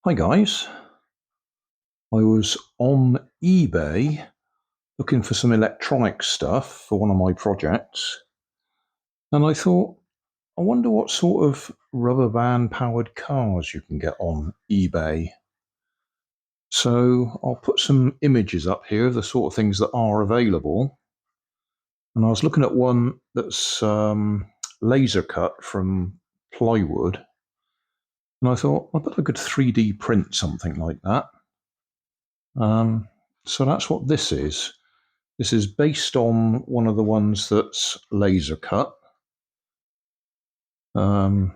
Hi guys, I was on eBay looking for some electronic stuff for one of my projects, and I thought, I wonder what sort of rubber band powered cars you can get on eBay. So I'll put some images up here of the sort of things that are available, and I was looking at one that's laser cut from plywood, and I thought, I bet I could 3D print something like that. So that's what this is. This is based on one of the ones that's laser cut. Based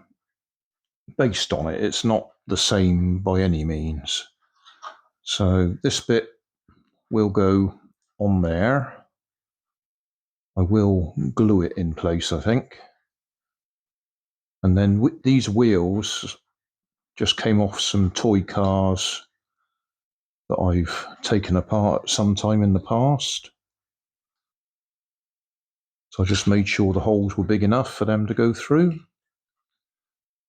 on it, it's not the same by any means. So this bit will go on there. I will glue it in place, I think. And then these wheels just came off some toy cars that I've taken apart sometime in the past. So I just made sure the holes were big enough for them to go through.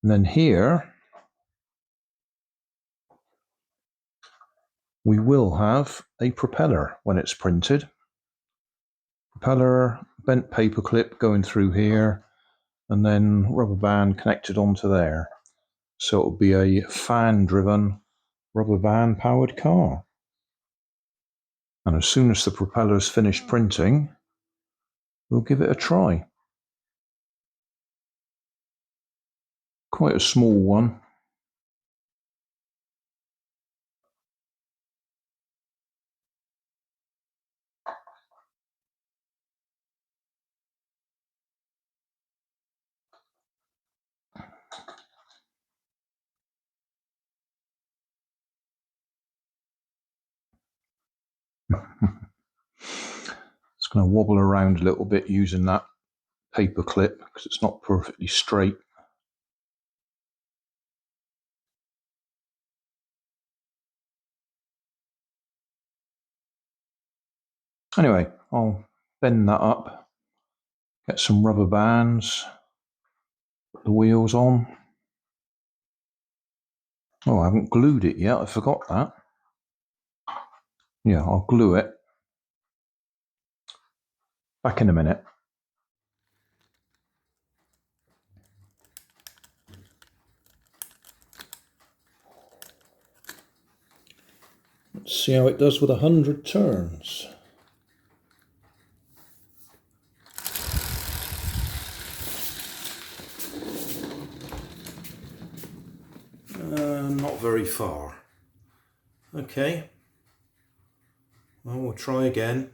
And then here we will have a propeller when it's printed. Propeller, bent paper clip going through here, and then rubber band connected onto there. So it'll be a fan-driven rubber band powered car. And as soon as the propeller's finished printing, we'll give it a try. Quite a small one. It's going to wobble around a little bit using that paper clip because it's not perfectly straight. Anyway, I'll bend that up, get some rubber bands, put the wheels on. Oh, I haven't glued it yet, I forgot that. Yeah, I'll glue it. Back in a minute. Let's see how it does with 100 turns. Not very far. Okay. Well, we'll try again.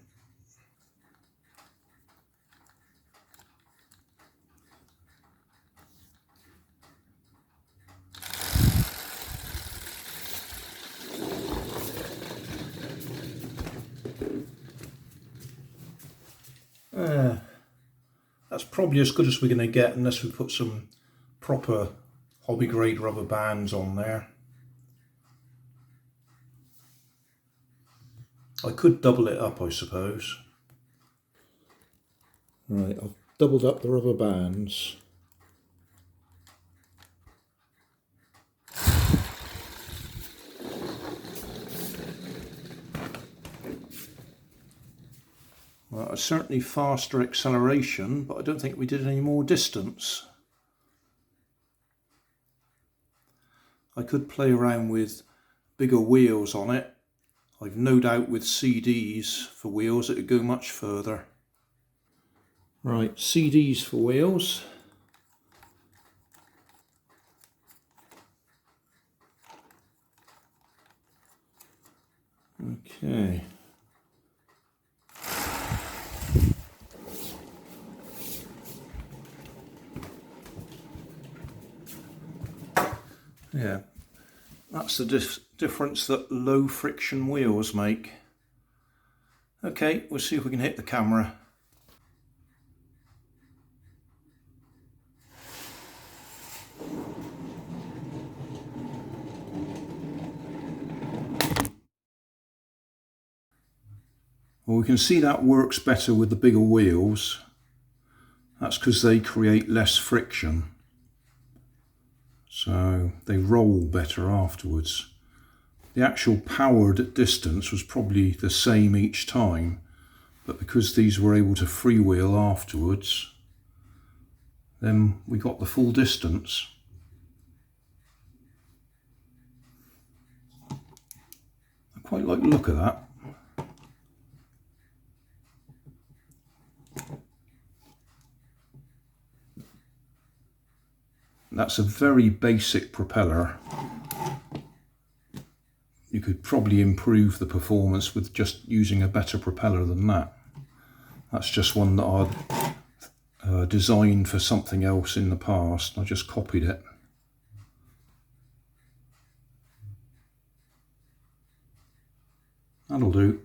That's probably as good as we're going to get unless we put some proper hobby grade rubber bands on there. I could double it up, I suppose. Right, I've doubled up the rubber bands. Well, it's certainly faster acceleration, but I don't think we did any more distance. I could play around with bigger wheels on it. I've no doubt with CDs for wheels it would go much further. Right, CDs for wheels. Okay. Yeah, that's the difference that low friction wheels make. Okay, we'll see if we can hit the camera. Well, we can see that works better with the bigger wheels. That's because they create less friction. so they roll better afterwards. The actual powered distance was probably the same each time, but because these were able to freewheel afterwards, then we got the full distance. I quite like the look of that. That's a very basic propeller. You could probably improve the performance with just using a better propeller than that. That's just one that I'd designed for something else in the past. I just copied it. That'll do.